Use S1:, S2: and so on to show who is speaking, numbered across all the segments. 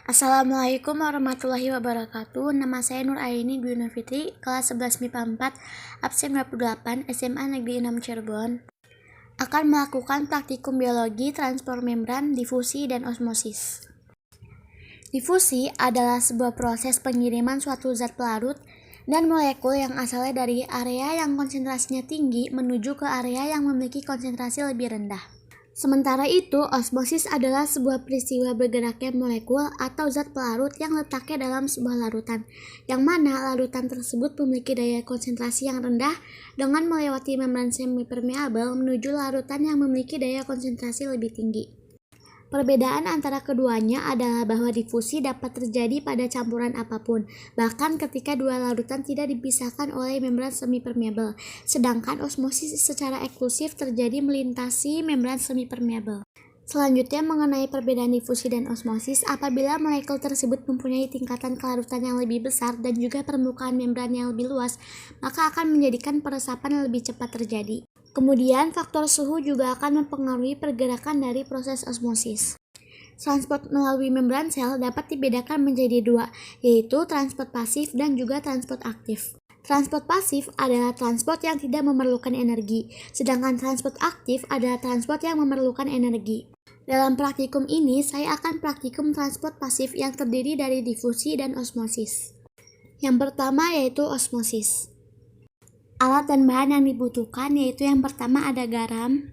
S1: Assalamualaikum warahmatullahi wabarakatuh. Nama saya Nur Aini Dwi Nur Fitri, kelas 11 MIPA 4, absen 28, SMA Negeri 6 Cirebon. Akan melakukan praktikum biologi transport membran, difusi, dan osmosis. Difusi adalah sebuah proses pengiriman suatu zat pelarut dan molekul yang asalnya dari area yang konsentrasinya tinggi menuju ke area yang memiliki konsentrasi lebih rendah. Sementara itu, osmosis adalah sebuah peristiwa bergeraknya molekul atau zat pelarut yang letaknya dalam sebuah larutan, yang mana larutan tersebut memiliki daya konsentrasi yang rendah dengan melewati membran semipermeabel menuju larutan yang memiliki daya konsentrasi lebih tinggi. Perbedaan antara keduanya adalah bahwa difusi dapat terjadi pada campuran apapun, bahkan ketika dua larutan tidak dipisahkan oleh membran semipermeabel, sedangkan osmosis secara eksklusif terjadi melintasi membran semipermeabel. Selanjutnya mengenai perbedaan difusi dan osmosis, apabila molekul tersebut mempunyai tingkatan kelarutan yang lebih besar dan juga permukaan membran yang lebih luas, maka akan menjadikan peresapan yang lebih cepat terjadi. Kemudian, faktor suhu juga akan mempengaruhi pergerakan dari proses osmosis. Transport melalui membran sel dapat dibedakan menjadi dua, yaitu transport pasif dan juga transport aktif. Transport pasif adalah transport yang tidak memerlukan energi, sedangkan transport aktif adalah transport yang memerlukan energi. Dalam praktikum ini, saya akan praktikum transport pasif yang terdiri dari difusi dan osmosis. Yang pertama yaitu osmosis. Alat dan bahan yang dibutuhkan yaitu yang pertama ada garam.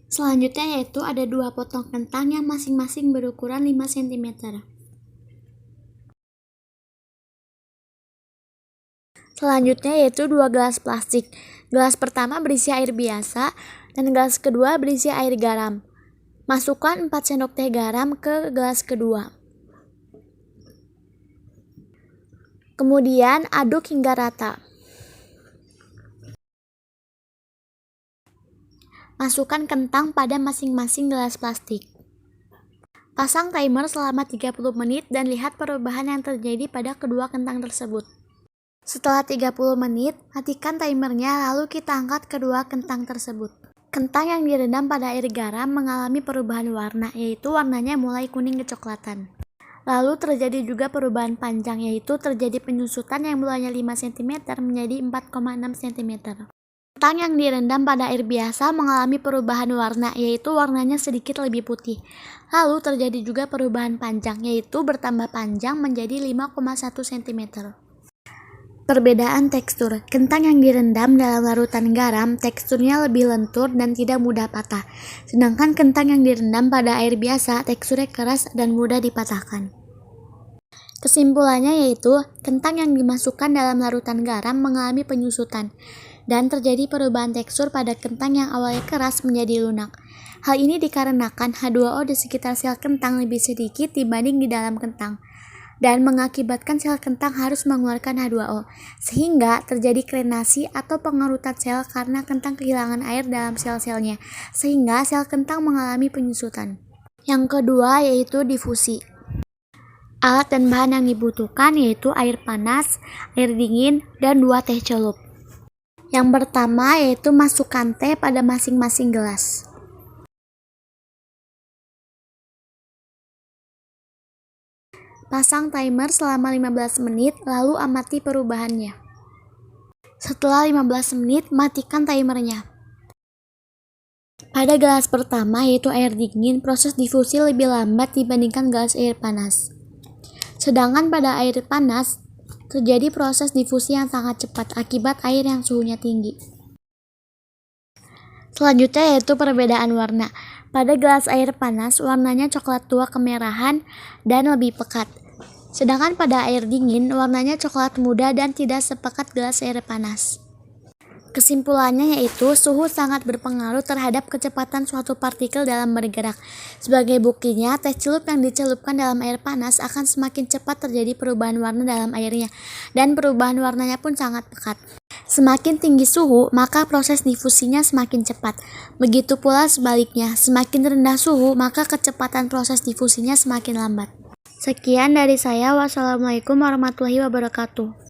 S1: Selanjutnya yaitu ada 2 potong kentang yang masing-masing berukuran 5 cm. Selanjutnya yaitu 2 gelas plastik. Gelas pertama berisi air biasa dan gelas kedua berisi air garam. Masukkan 4 sendok teh garam ke gelas kedua. Kemudian aduk hingga rata. Masukkan kentang pada masing-masing gelas plastik. Pasang timer selama 30 menit dan lihat perubahan yang terjadi pada kedua kentang tersebut. Setelah 30 menit, matikan timernya lalu kita angkat kedua kentang tersebut. Kentang yang direndam pada air garam mengalami perubahan warna, yaitu warnanya mulai kuning kecoklatan. Lalu terjadi juga perubahan panjang, yaitu terjadi penyusutan yang mulanya 5 cm menjadi 4,6 cm. Kentang yang direndam pada air biasa mengalami perubahan warna, yaitu warnanya sedikit lebih putih. Lalu terjadi juga perubahan panjang, yaitu bertambah panjang menjadi 5,1 cm. Perbedaan tekstur. Kentang yang direndam dalam larutan garam, teksturnya lebih lentur dan tidak mudah patah. Sedangkan kentang yang direndam pada air biasa, teksturnya keras dan mudah dipatahkan. Kesimpulannya yaitu, kentang yang dimasukkan dalam larutan garam mengalami penyusutan, dan terjadi perubahan tekstur pada kentang yang awalnya keras menjadi lunak. Hal ini dikarenakan H2O di sekitar sel kentang lebih sedikit dibanding di dalam kentang, dan mengakibatkan sel kentang harus mengeluarkan H2O, sehingga terjadi krenasi atau pengerutan sel karena kentang kehilangan air dalam sel-selnya, sehingga sel kentang mengalami penyusutan. Yang kedua yaitu difusi. Alat dan bahan yang dibutuhkan yaitu air panas, air dingin, dan 2 teh celup. Yang pertama yaitu masukkan teh pada masing-masing gelas. Pasang timer selama 15 menit lalu amati perubahannya. Setelah 15 menit matikan timernya. Pada gelas pertama yaitu air dingin, proses difusi lebih lambat dibandingkan gelas air panas. Sedangkan pada air panas terjadi proses difusi yang sangat cepat akibat air yang suhunya tinggi. Selanjutnya yaitu perbedaan warna. Pada gelas air panas warnanya coklat tua kemerahan dan lebih pekat. Sedangkan pada air dingin warnanya coklat muda dan tidak sepekat gelas air panas. Kesimpulannya yaitu suhu sangat berpengaruh terhadap kecepatan suatu partikel dalam bergerak. Sebagai buktinya, teh celup yang dicelupkan dalam air panas akan semakin cepat terjadi perubahan warna dalam airnya, dan perubahan warnanya pun sangat pekat. Semakin tinggi suhu, maka proses difusinya semakin cepat. Begitu pula sebaliknya, semakin rendah suhu, maka kecepatan proses difusinya semakin lambat. Sekian dari saya. Wassalamualaikum warahmatullahi wabarakatuh.